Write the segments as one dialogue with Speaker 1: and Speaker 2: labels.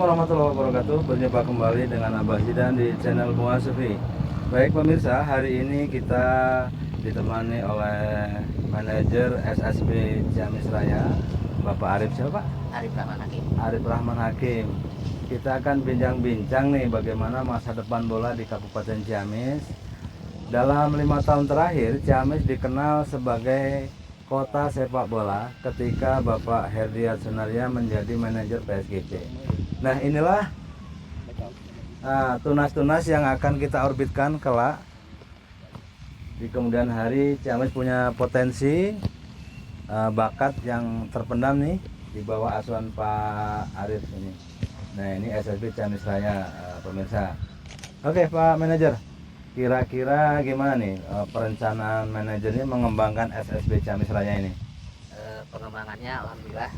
Speaker 1: warahmatullahi wabarakatuh. Berjumpa kembali dengan Abah Zidan di channel Muaz Sufi. Baik pemirsa, hari ini kita ditemani oleh manajer SSB Ciamis Raya, Bapak Arif siapa?
Speaker 2: Arif Rahman Hakim.
Speaker 1: Arif Rahman Hakim. Kita akan bincang-bincang nih bagaimana masa depan bola di Kabupaten Ciamis. Dalam 5 tahun terakhir, Ciamis dikenal sebagai kota sepak bola ketika Bapak Herdiat Sunaria menjadi manajer PSGC. Nah inilah tunas-tunas yang akan kita orbitkan kelak. Di kemudian hari Ciamis punya potensi bakat yang terpendam nih di bawah asuhan Pak Arif ini. Nah ini SSB Ciamis Raya, pemirsa. Oke Pak Manajer, kira-kira gimana nih perencanaan manajernya mengembangkan SSB Ciamis Raya ini?
Speaker 2: Pengembangannya alhamdulillah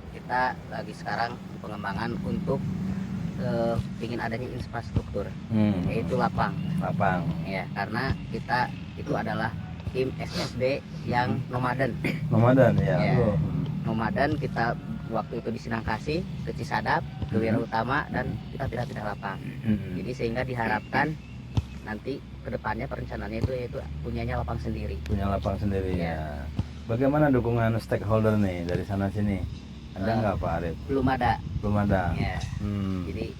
Speaker 2: kita lagi sekarang pengembangan untuk ingin adanya infrastruktur, yaitu lapang ya, karena kita itu adalah tim SSB yang nomaden
Speaker 1: ya,
Speaker 2: ya. Nomaden kita waktu itu di Sinangkasih, ke Cisadap, ke Wira Utama, dan kita tidak lapang. Jadi sehingga diharapkan nanti kedepannya perencanaannya itu yaitu punyanya lapang sendiri.
Speaker 1: Punya lapang sendiri ya. Bagaimana dukungan stakeholder nih dari sana sini? Ada nggak Pak Arif?
Speaker 2: Belum ada.
Speaker 1: Belum ada.
Speaker 2: Ya. Jadi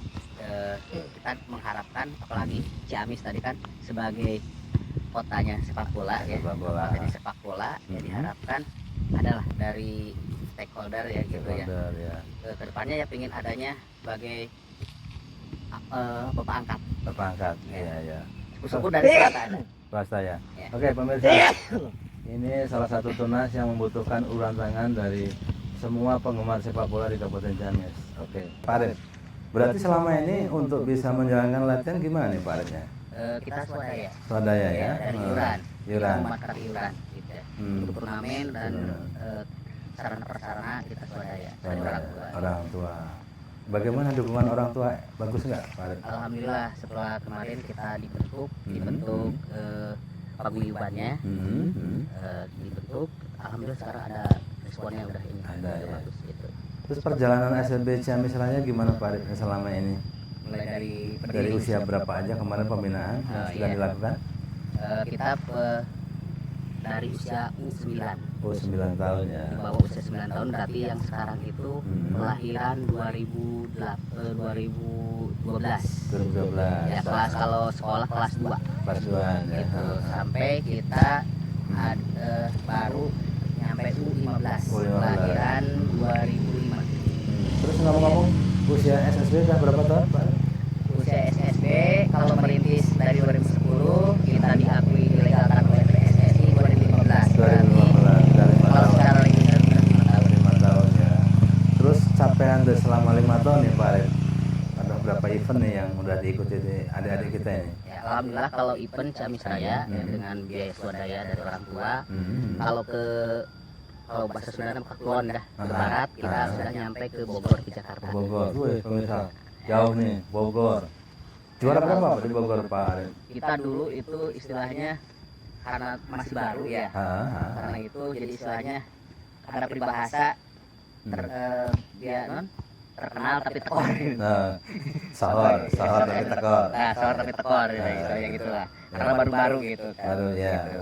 Speaker 2: kita mengharapkan, apalagi Ciamis tadi kan sebagai kotanya sepak bola ya, kotanya sepak bola, ya diharapkan adalah dari stakeholder ya gitu ya. Kedepannya ya ingin adanya sebagai bapak angkat.
Speaker 1: Bapak angkat. Iya.
Speaker 2: Suku dari selatan.
Speaker 1: Swasta ya. Oke pemirsa, ini salah satu tunas yang membutuhkan uluran tangan dari semua penggemar sepak bola di Kabupaten Ciamis. Oke, Pak Arif. Berarti selama ini untuk bisa menjalankan latihan gimana nih Pak Arifnya?
Speaker 2: Kita swadaya.
Speaker 1: Swadaya ya.
Speaker 2: Dari iuran.
Speaker 1: Iuran.
Speaker 2: Memakan iuran gitu. Untuk turnamen dan sarana prasarana kita swadaya dari orang tua.
Speaker 1: Orang tua. Bagaimana dukungan orang tua? Bagus nggak Pak Arif?
Speaker 2: Alhamdulillah setelah kemarin kita dibentuk paguyubannya, dibentuk. Alhamdulillah sekarang ada respon yang udah ini.
Speaker 1: Ada ya.
Speaker 2: Bagus gitu.
Speaker 1: Terus perjalanan SSB Ciamis Raya gimana Pak Arif selama ini?
Speaker 2: Mulai
Speaker 1: dari usia berapa aja kemarin pembinaan yang sudah dilakukan?
Speaker 2: Kita dari usia U9.
Speaker 1: Oh 9 tahun ya.
Speaker 2: Di bawah usia 9 tahun berarti yang sekarang itu kelahiran 2012.
Speaker 1: 2012.
Speaker 2: Ya, kalau sekolah kelas 2.
Speaker 1: Kelas 2 ya.
Speaker 2: Gitu. Sampai kita baru nyampe U15. Kelahiran 2005.
Speaker 1: Terus ngomong-ngomong usia SSB udah berapa tahun Pak?
Speaker 2: Usia SSB kalau merintis dari 2010, kita diakui dilegalkan oleh PSSI 2015.
Speaker 1: 2015.
Speaker 2: Kalau secara reguler sudah
Speaker 1: 5 tahun ya. Terus capaian dari selama 5 tahun nih Pak Arif, ada berapa event nih yang udah diikuti adik-adik kita ini?
Speaker 2: Ya, alhamdulillah kalau event Ciamis Raya ya, dengan biaya swadaya dari orang tua. Kalau bahasa Sunda ke Kulon dah, ke barat, kita sudah nyampe ke Bogor, ke Jakarta.
Speaker 1: Bogor, pemirsa, jauh nih Bogor. Juara berapa di Bogor Pak Arif?
Speaker 2: Kita dulu itu istilahnya karena masih baru ya, karena itu jadi istilahnya ada peribahasa dia terkenal tapi tekor.
Speaker 1: Sahor tapi tekor.
Speaker 2: Nah, sahor tapi tekor ya gitulah. Karena baru-baru gitu kan.
Speaker 1: Baru ya.
Speaker 2: Gitu.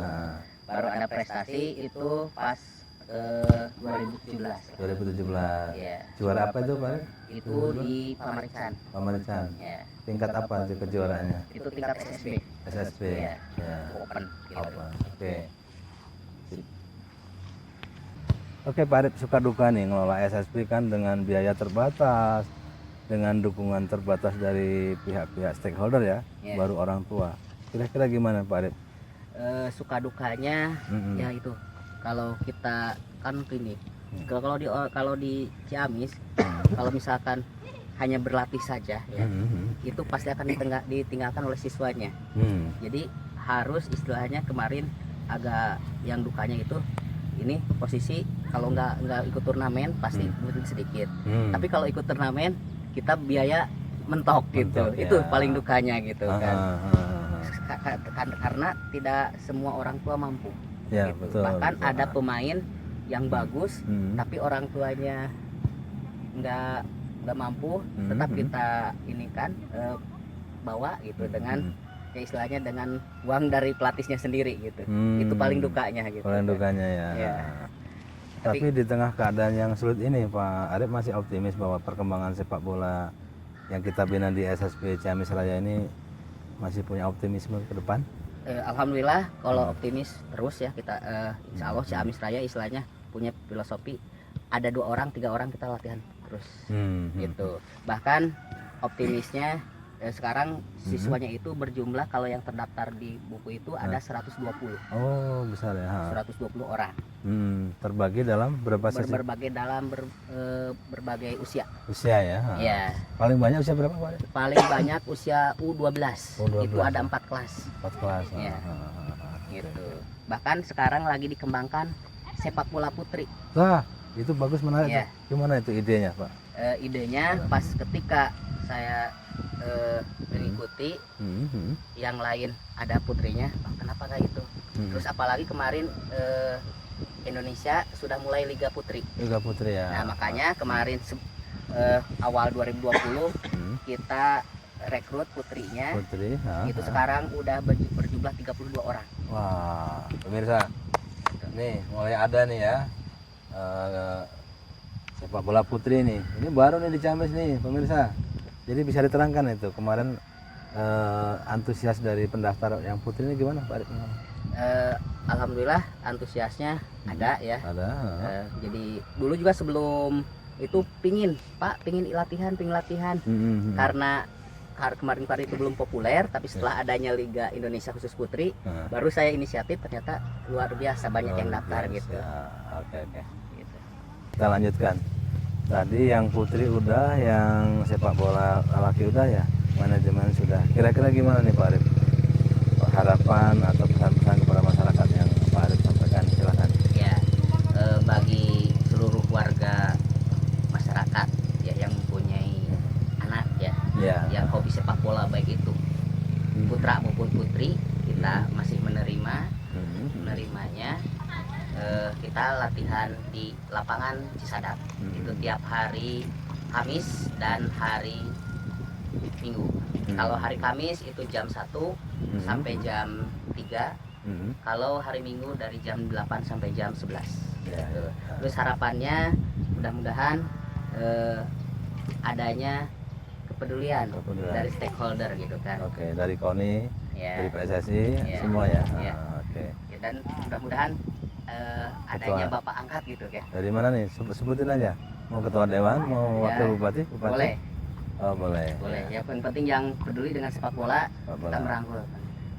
Speaker 2: Baru ada prestasi itu pas 2017. Ya.
Speaker 1: Juara apa itu Pak Arif?
Speaker 2: Itu di Pamarican. Ya.
Speaker 1: Tingkat apa itu kejuaraannya?
Speaker 2: Itu tingkat SSB.
Speaker 1: SSB.
Speaker 2: Ya. Open. Gitu.
Speaker 1: Oke Pak Arif, suka duka nih ngelola SSB kan dengan biaya terbatas, dengan dukungan terbatas dari pihak-pihak stakeholder ya, baru orang tua. Kira-kira gimana Pak Arif?
Speaker 2: Suka dukanya ya itu. Kalau kita kan gini, kalau di Ciamis, kalau misalkan hanya berlatih saja ya, itu pasti akan ditinggalkan oleh siswanya. Jadi harus istilahnya kemarin agak yang dukanya itu ini posisi kalau nggak ikut turnamen pasti butuh sedikit. Tapi kalau ikut turnamen kita biaya mentok gitu. Ya. Itu paling dukanya gitu kan. Karena tidak semua orang tua mampu.
Speaker 1: Ya,
Speaker 2: gitu.
Speaker 1: betul,
Speaker 2: Bahkan
Speaker 1: betul.
Speaker 2: ada pemain yang bagus tapi orang tuanya nggak nggak mampu, tetap kita ini kan bawa gitu dengan ya istilahnya dengan uang dari pelatihnya sendiri gitu. Itu paling dukanya gitu.
Speaker 1: Paling dukanya ya.
Speaker 2: Ya.
Speaker 1: Tapi di tengah keadaan yang sulit ini Pak Arif masih optimis bahwa perkembangan sepak bola yang kita bina di SSB Ciamis Raya ini masih punya optimisme ke depan?
Speaker 2: Alhamdulillah kalau optimis terus ya kita insya Allah Ciamis Raya istilahnya punya filosofi ada 2 orang 3 orang kita latihan terus gitu. Bahkan optimisnya sekarang siswanya itu berjumlah kalau yang terdaftar di buku itu ada 120.
Speaker 1: Oh besar ya.
Speaker 2: 120 orang.
Speaker 1: Terbagi dalam berapa sesi?
Speaker 2: Berbagai dalam berbagai usia.
Speaker 1: Usia ya.
Speaker 2: Ya.
Speaker 1: Paling banyak usia berapa Pak?
Speaker 2: Paling banyak usia U12.
Speaker 1: U12.
Speaker 2: Itu ada 4 kelas.
Speaker 1: 4 kelas.
Speaker 2: Ya. Gitu. Bahkan sekarang lagi dikembangkan sepak bola putri.
Speaker 1: Wah, itu bagus, menarik.
Speaker 2: Ya.
Speaker 1: Gimana itu idenya Pak?
Speaker 2: Idenya pas ketika saya mengikuti yang lain ada putrinya, oh, kenapa nggak itu? Terus apalagi kemarin Indonesia sudah mulai Liga Putri.
Speaker 1: Liga Putri ya.
Speaker 2: Nah makanya kemarin awal 2020 kita rekrut putrinya.
Speaker 1: Putri.
Speaker 2: Itu sekarang udah berjumlah 32 orang.
Speaker 1: Wah, pemirsa, nih mulai ada nih ya sepak bola putri nih. Ini baru nih di Ciamis nih pemirsa. Jadi bisa diterangkan itu kemarin antusias dari pendaftar yang putri ini gimana Pak Arif?
Speaker 2: Alhamdulillah antusiasnya ada ya.
Speaker 1: Ada.
Speaker 2: Jadi dulu juga sebelum itu pingin latihan karena kemarin itu belum populer, tapi setelah adanya Liga Indonesia khusus putri baru saya inisiatif, ternyata luar biasa banyak yang daftar gitu.
Speaker 1: Oke. Gitu. Kita lanjutkan. Tadi yang putri udah, yang sepak bola laki udah ya, manajemen sudah. Kira-kira gimana nih Pak Arif? Harapan atau pesan-pesan kepada masyarakat yang Pak Arif sampaikan, silakan.
Speaker 2: Ya, bagi seluruh warga masyarakat ya yang mempunyai anak ya, yang hobi sepak bola baik itu putra maupun putri, kita masih menerimanya. Kita latihan di lapangan Cisadap itu tiap hari Kamis dan hari Minggu. Kalau hari Kamis itu jam 1 sampai jam 3. Kalau hari Minggu dari jam 8 sampai jam 11. Gitu. Terus harapannya mudah-mudahan adanya kepedulian dari stakeholder gitu kan.
Speaker 1: Oke, dari KONI, dari PSSI, semua ya. Oke.
Speaker 2: Dan mudah-mudahan adanya Bapak angkat gitu ya.
Speaker 1: Dari mana nih? Sebutin aja. Mau ketua dewan, mau wakil bupati?
Speaker 2: Boleh.
Speaker 1: Oh boleh.
Speaker 2: Ya penting yang peduli dengan sepak bola, kita merangkul.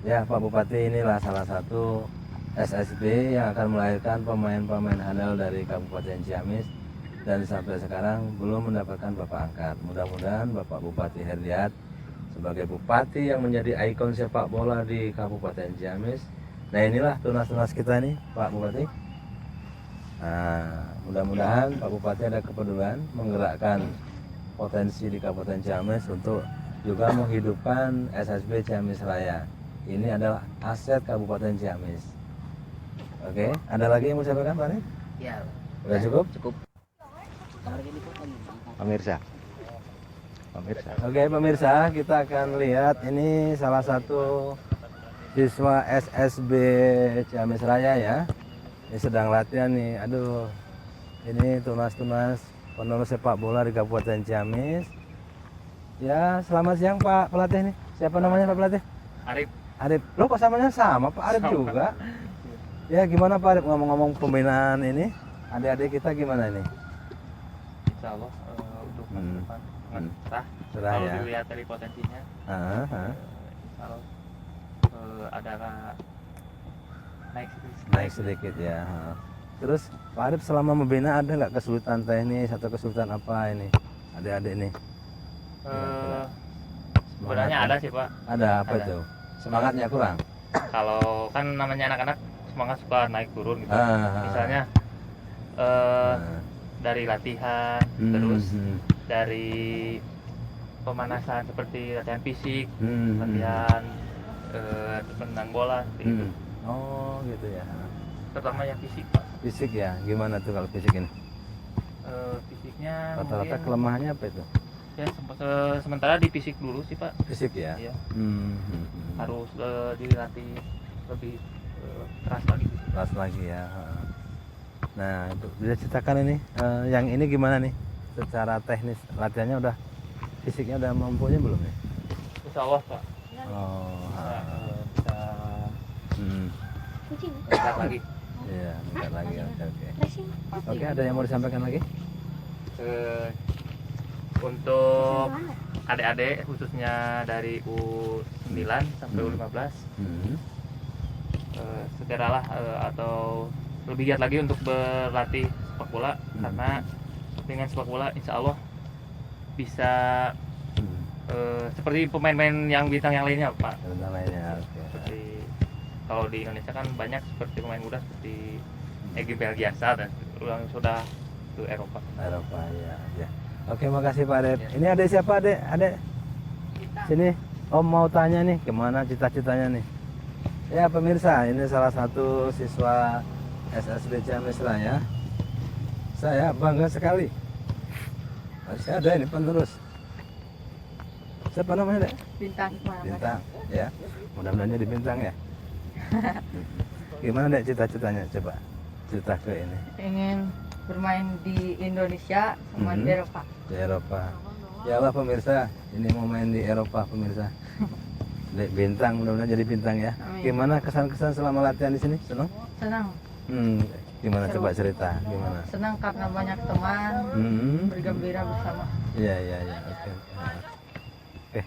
Speaker 1: Ya Pak Bupati, inilah salah satu SSB yang akan melahirkan pemain-pemain handal dari Kabupaten Ciamis dan sampai sekarang belum mendapatkan Bapak angkat. Mudah-mudahan Bapak Bupati Herdiat sebagai bupati yang menjadi ikon sepak bola di Kabupaten Ciamis. Nah inilah tunas-tunas kita nih Pak Bupati. Nah mudah-mudahan Pak Bupati ada kepedulian menggerakkan potensi di Kabupaten Ciamis untuk juga menghidupkan SSB Ciamis Raya. Ini adalah aset Kabupaten Ciamis. Oke, ada lagi yang mau saya sampaikan Pak Arif?
Speaker 2: Ya.
Speaker 1: Udah cukup?
Speaker 2: Cukup.
Speaker 1: Pemirsa. Oke pemirsa, kita akan lihat ini salah satu siswa SSB Ciamis Raya ya. Ini sedang latihan nih. Aduh, ini tunas-tunas penerus sepak bola di Kabupaten Ciamis. Ya, selamat siang Pak pelatih nih. Siapa namanya Pak pelatih? Arif. Lo kok samanya sama Pak Arif juga? Ya gimana Pak Arif, ngomong-ngomong pembinaan ini, adik-adik kita gimana ini?
Speaker 3: Insya Allah untuk depan
Speaker 1: cerah
Speaker 3: kalau
Speaker 1: ya.
Speaker 3: dilihat dari potensinya, insya Allah ada
Speaker 1: naik sedikit ya. Terus Pak Arif selama membina ada nggak kesulitan teknis atau kesulitan apa ini adik-adik ini?
Speaker 3: Sebenarnya ada sih Pak.
Speaker 1: Ada apa
Speaker 3: Ada.
Speaker 1: itu? Semangatnya kurang?
Speaker 3: Kalau kan namanya anak-anak semangat suka naik turun gitu. Misalnya dari latihan, terus dari pemanasan seperti latihan fisik, latihan menang bola seperti itu.
Speaker 1: Oh gitu ya.
Speaker 3: Terutama yang fisik Pak.
Speaker 1: Fisik ya, gimana tuh kalau fisik ini?
Speaker 3: Fisiknya
Speaker 1: Rata-rata
Speaker 3: mungkin
Speaker 1: kelemahannya apa itu?
Speaker 3: Ya sementara di fisik dulu sih Pak.
Speaker 1: Fisik ya.
Speaker 3: Iya.
Speaker 1: Harus
Speaker 3: Harus dilatih lebih keras lagi.
Speaker 1: keras lagi ya. Nah, itu bisa ceritakan ini yang ini gimana nih? Secara teknis latihannya udah fisiknya udah mampunya belum nih?
Speaker 3: Insya Allah Pak.
Speaker 1: Oh,
Speaker 3: Bisa meningkat lagi.
Speaker 1: iya, bentar lagi. Oke. Oke, ada yang mau disampaikan lagi?
Speaker 3: Untuk adik-adik khususnya dari U9 sampai U15 segeralah atau lebih giat lagi untuk berlatih sepak bola karena dengan sepak bola insya Allah bisa seperti pemain-pemain yang bintang yang lainnya Pak.
Speaker 1: Bentar lainnya. Oke.
Speaker 3: Seperti kalau di Indonesia kan banyak seperti pemain muda seperti Egy Belgiasa dan yang sudah ke Eropa.
Speaker 1: Eropa ya. Oke, makasih Pak Adep.
Speaker 3: Ya.
Speaker 1: Ini adek siapa adek? Adek. Sini. Om mau tanya nih, gimana cita-citanya nih? Ya pemirsa, ini salah satu siswa SSB Ciamis Raya. Saya bangga sekali. Masih ada ini penerus. Siapa namanya dek?
Speaker 4: Bintang.
Speaker 1: Bintang. Ya. Mudah-mudahan jadi bintang ya. Gimana dek cita-citanya? Coba cerita ke ini.
Speaker 4: Pengen bermain di Indonesia sama di Eropa.
Speaker 1: Di Eropa. Ya Allah pemirsa, ini mau main di Eropa pemirsa. Dek bintang, mudah-mudahan jadi bintang ya.
Speaker 4: Amin.
Speaker 1: Gimana kesan-kesan selama latihan di sini? Senang?
Speaker 4: Senang.
Speaker 1: Gimana
Speaker 4: Seru.
Speaker 1: coba cerita? Gimana?
Speaker 4: Senang karena banyak teman, bergembira bersama.
Speaker 1: Iya. Oke. Oke.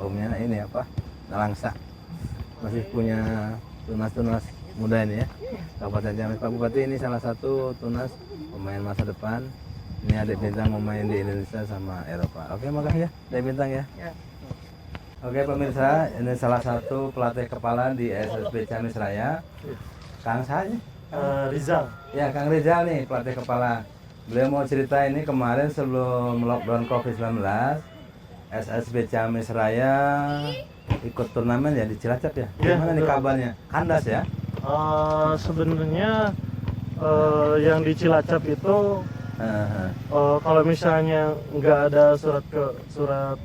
Speaker 1: Omnya ini apa? Nalangsa. Masih punya tunas-tunas muda ini ya. Kabupaten Ciamis. Pak Bupati ini salah satu tunas pemain masa depan. Ini adik bintang mau main di Indonesia sama Eropa. Oke, makasih ya, adik bintang ya.
Speaker 4: Ya.
Speaker 1: Oke pemirsa, ini salah satu pelatih kepala di SSB Ciamis Raya. Kang saya?
Speaker 5: Rizal.
Speaker 1: Ya, Kang Rizal nih pelatih kepala. Beliau mau cerita ini kemarin sebelum lockdown COVID-19, SSB Ciamis Raya ikut turnamen ya di Cilacap ya.
Speaker 5: Iya,
Speaker 1: Gimana nih
Speaker 5: betul.
Speaker 1: kabarnya? Kandas ya?
Speaker 5: Sebenarnya yang di Cilacap itu
Speaker 1: Heeh.
Speaker 5: kalau misalnya nggak ada surat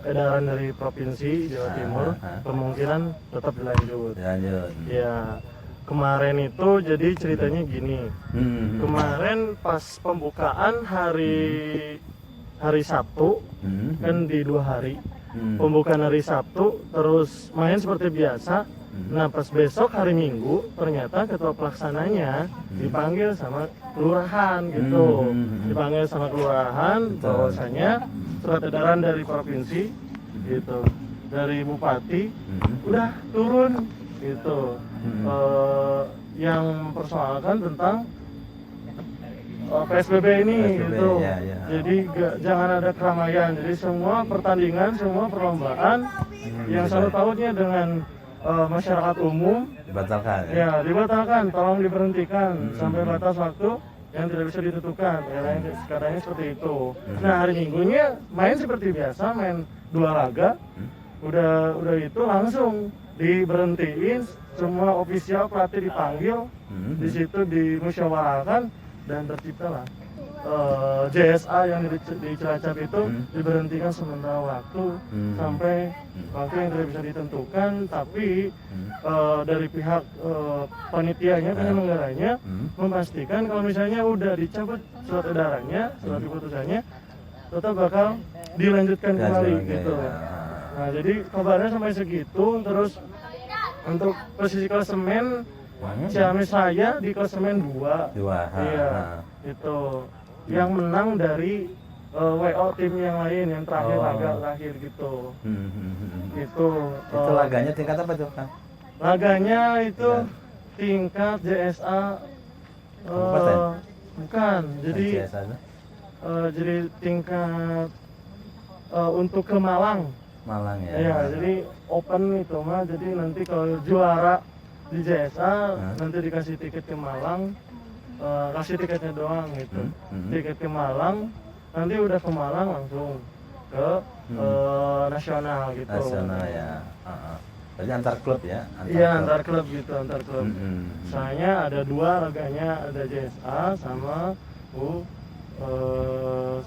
Speaker 5: edaran dari provinsi Jawa Timur, kemungkinan tetap dilanjut.
Speaker 1: Lanjut.
Speaker 5: Ya, kemarin itu jadi ceritanya gini. Kemarin pas pembukaan hari Sabtu, kan di 2 hari. Pembukaan hari Sabtu, terus main seperti biasa. Nah, pas besok hari Minggu, ternyata ketua pelaksananya dipanggil sama kelurahan gitu. Dipanggil sama kelurahan, bahwasanya surat edaran dari provinsi gitu, dari bupati udah turun gitu. Yang mempersoalkan tentang PSBB ini
Speaker 1: PSBB,
Speaker 5: gitu.
Speaker 1: ya.
Speaker 5: Jadi jangan ada keramaian. Jadi semua pertandingan, semua perlombaan yang sangkut pautnya dengan masyarakat umum
Speaker 1: Dibatalkan.
Speaker 5: ya dibatalkan, tolong diberhentikan sampai batas waktu yang tidak bisa ditentukan. Katanya seperti itu. Nah, hari Minggunya main seperti biasa, main 2 laga. Udah itu langsung diberhentiin, semua ofisial pelatih dipanggil. Di situ dimusyawarahkan dan terciptalah JSA yang di Cilacap itu diberhentikan sementara waktu sampai waktu yang tidak bisa ditentukan, tapi dari pihak panitianya, penyelenggaranya memastikan kalau misalnya udah dicabut surat edarannya, surat keputusannya, tetap bakal dilanjutkan kembali gitu. Nah, jadi kabarnya sampai segitu. Terus untuk posisi klasemen Ciamis Raya di klasemen 2. Iya, itu yang menang dari WO tim yang lain yang terakhir laga terakhir gitu. Itu
Speaker 1: laganya tingkat apa tuh, Kang?
Speaker 5: laganya itu tingkat JSA
Speaker 1: Kabupaten?
Speaker 5: bukan. Jadi
Speaker 1: JSA itu?
Speaker 5: jadi tingkat untuk ke Malang.
Speaker 1: Malang ya.
Speaker 5: Iya, jadi open itu mah. Jadi nanti kalau juara di JSA nanti dikasih tiket ke Malang. Kasih tiketnya doang gitu. Tiket ke Malang, nanti udah ke Malang langsung ke nasional gitu.
Speaker 1: Nasional ya. Berarti antar klub ya?
Speaker 5: Iya, antar klub gitu, antar klub.
Speaker 1: Soalnya
Speaker 5: Soalnya ada 2 laganya, ada JSA sama U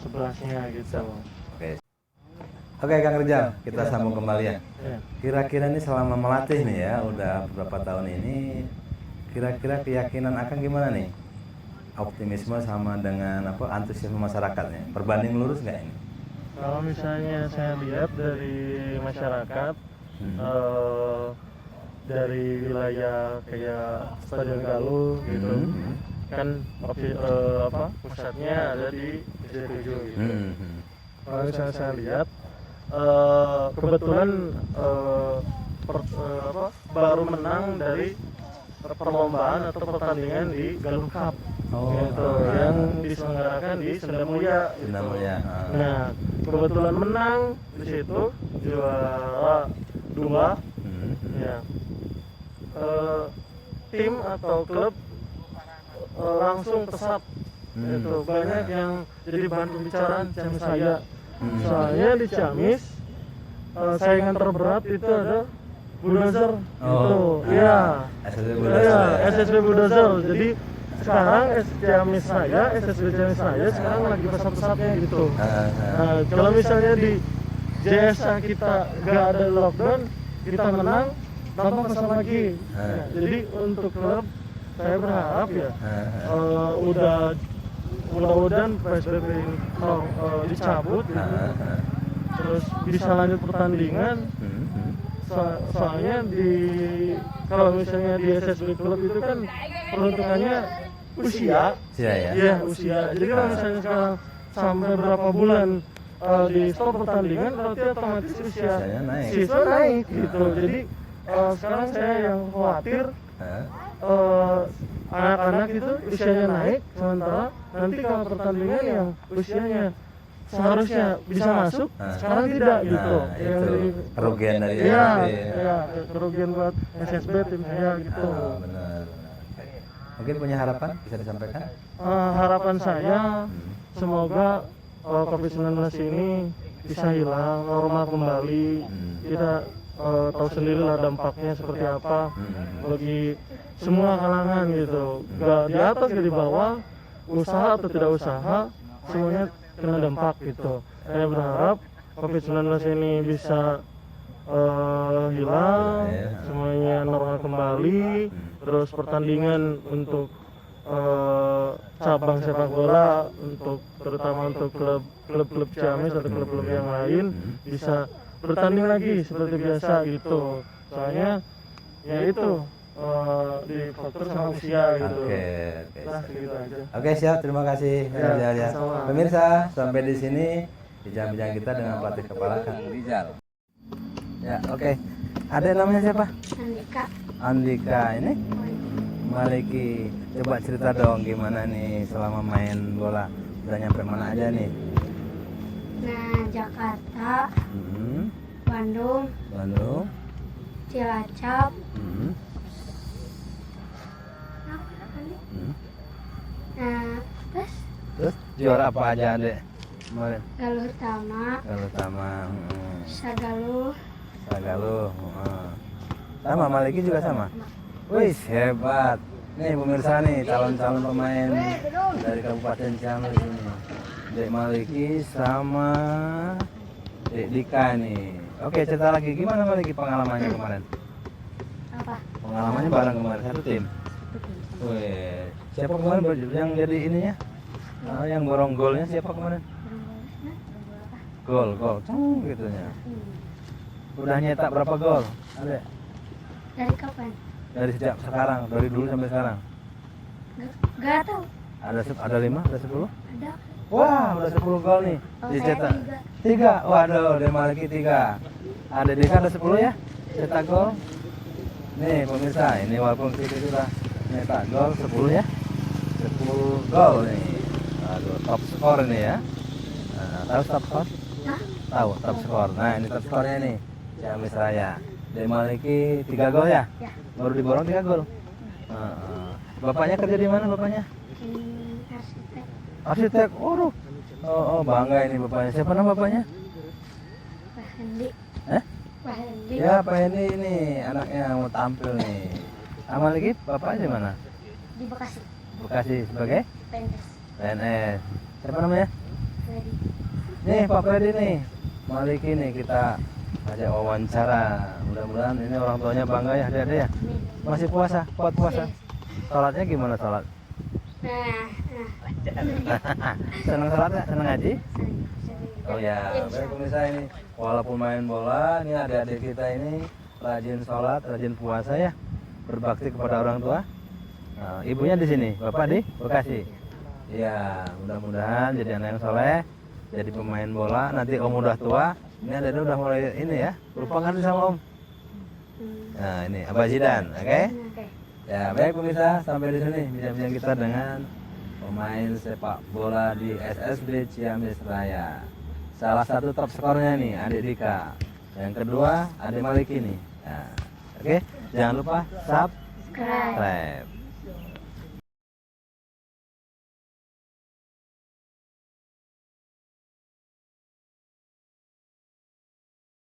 Speaker 5: 11-nya gitu.
Speaker 1: Oke Kang Rizal, kita sambung kembali ya.
Speaker 5: Ya.
Speaker 1: Kira-kira ini selama melatih nih ya, udah beberapa tahun ini, kira-kira keyakinan Akang gimana nih? Optimisme sama dengan apa antusiasme masyarakatnya, berbanding lurus nggak ini?
Speaker 5: Kalau misalnya saya lihat dari masyarakat, dari wilayah kayak Stadion Galuh gitu, kan pusatnya ada di SD7 gitu. Kalau misalnya saya lihat, kebetulan baru menang dari perlombaan atau pertandingan di Galuh Cup, gitu, yang diselenggarakan di Senda Mulia. Gitu.
Speaker 1: Senda Mulia.
Speaker 5: Nah, kebetulan menang di situ juara 2. Ya. Tim atau klub langsung pesat. Itu banyak yang jadi bahan pembicaraan Ciamis saya. Soalnya di Ciamis saingan terberat itu ada Bulldozer. Itu, iya. SSB Bulldozer. Jadi sekarang Ciamis saya, SSB Ciamis saya sekarang lagi pesat-pesatnya gitu. Nah, kalau misalnya di JSA kita nggak ada lockdown, kita menang, tambah pesat lagi. Nah, jadi untuk klub saya berharap ya, mudah-mudahan PSBB ini dicabut gitu. Terus bisa lanjut pertandingan. Soalnya kalau misalnya di SSB Club itu kan peruntukannya usia. Iya, usia. Jadi kalau misalnya sekarang sampai berapa bulan di stop pertandingan, berarti otomatis usia siswa naik gitu. Jadi sekarang saya yang khawatir anak-anak itu usianya naik, sementara nanti kalau pertandingan yang usianya seharusnya bisa masuk, sekarang tidak gitu. Yang
Speaker 1: itu kerugian dari
Speaker 5: ya,
Speaker 1: SSB.
Speaker 5: ya, kerugian buat SSB tim saya gitu.
Speaker 1: Benar. Mungkin punya harapan bisa disampaikan?
Speaker 5: Harapan saya semoga COVID-19 ini bisa hilang, normal kembali. Kita tahu sendiri lah dampaknya seperti apa bagi semua kalangan gitu. Gak di atas, gak di bawah, usaha atau tidak usaha, semuanya kena dampak gitu. Saya berharap COVID-19 ini bisa hilang, semuanya normal kembali, terus pertandingan untuk cabang sepak bola, terutama untuk klub-klub Ciamis atau klub-klub yang lain bisa bertanding lagi seperti biasa gitu. Soalnya ya itu difaktor sama usia gitu.
Speaker 1: Oke.
Speaker 5: Nah, gitu aja.
Speaker 1: Oke, siap. Terima kasih.
Speaker 5: Ya, sama.
Speaker 1: Pemirsa, sampai di sini bincang-bincang kita dengan pelatih kepala Kang Rizal. Ya, oke. Ada namanya siapa?
Speaker 6: Andika.
Speaker 1: Andika. Ini Maliki. Coba cerita dong gimana nih selama main bola. Udah nyampe mana aja nih?
Speaker 6: Nah, Jakarta, Bandung, Cilacap, nah,
Speaker 1: Terus juara apa aja Dek? Kemarin?
Speaker 6: Galuh Utama, Sagaluh,
Speaker 1: sama Maliki juga sama. Wih, hebat. Nih pemirsa nih calon-calon pemain dari Kabupaten Ciamis ini. Dek Maliki sama Dek Dika nih. Oke, cerita lagi gimana Maliki pengalamannya kemarin?
Speaker 6: apa?
Speaker 1: Pengalamannya bareng kemarin satu tim. Wih, siapa kemarin yang jadi ininya? Yang borong golnya siapa kemarin? Gol, gitu ya. Udah nyetak berapa gol? Ada?
Speaker 6: Dari kapan?
Speaker 1: Dari sejak sekarang, dari dulu sampai sekarang.
Speaker 6: Gak tahu.
Speaker 1: Ada 5, ada 10?
Speaker 6: Ada.
Speaker 1: Wah, udah 10 gol nih.
Speaker 6: Oh,
Speaker 1: Dicetak.
Speaker 6: saya
Speaker 1: 3. Waduh, dari Maliki 3. Ada Dika ada 10 ya? Cetak gol. Nih pemirsa, ini walaupun kita sudah nyetak gol 10 ya. 10 gol nih. Aduh, top skor ini ya. Nah, tahu top skor? Tahu top skor. Nah, ini top skornya nih. Ciamis Raya. Dari Maliki 3 gol ya?
Speaker 6: Ya.
Speaker 1: Baru diborong 3 gol. Bapaknya kerja di mana bapaknya?
Speaker 6: Arsitek.
Speaker 1: Arsitek. Oh, bangga ini bapaknya. Siapa nama bapaknya?
Speaker 6: Pak Hendi. Pak Hendi.
Speaker 1: Ya, Pak Hendi ini anaknya mau tampil nih. Sama lagi bapaknya di mana?
Speaker 6: Di Bekasi.
Speaker 1: Bekasi sebagai
Speaker 6: PNS.
Speaker 1: PNS. Siapa namanya?
Speaker 6: Freddy.
Speaker 1: Nih Pak Freddy nih. Maliki nih kita ajak wawancara. Mudah-mudahan ini orang tuanya bangga ya adik-adik ya. Masih puasa, kuat puasa. Sholatnya gimana sholat? Senang sholat nggak? Senang ngaji? Oh ya, baik pemirsa ini. Walaupun main bola, ini adik-adik kita ini rajin sholat, rajin puasa ya. Berbakti kepada orang tua. Nah, ibunya di sini, bapak di Bekasi. Ya, mudah-mudahan jadi anak yang soleh, jadi pemain bola. Nanti om udah tua, ini adik-adik udah mulai ini ya. Lupa kan sama om. Nah ini Abah Zidan, oke? Ya baik pemirsa, sampai di sini bincang-bincang kita dengan pemain sepak bola di SSB Ciamis Raya. Salah satu top skornya nih Adik Dika, yang kedua Adik Maliki nih. Nah, oke, jangan lupa subscribe.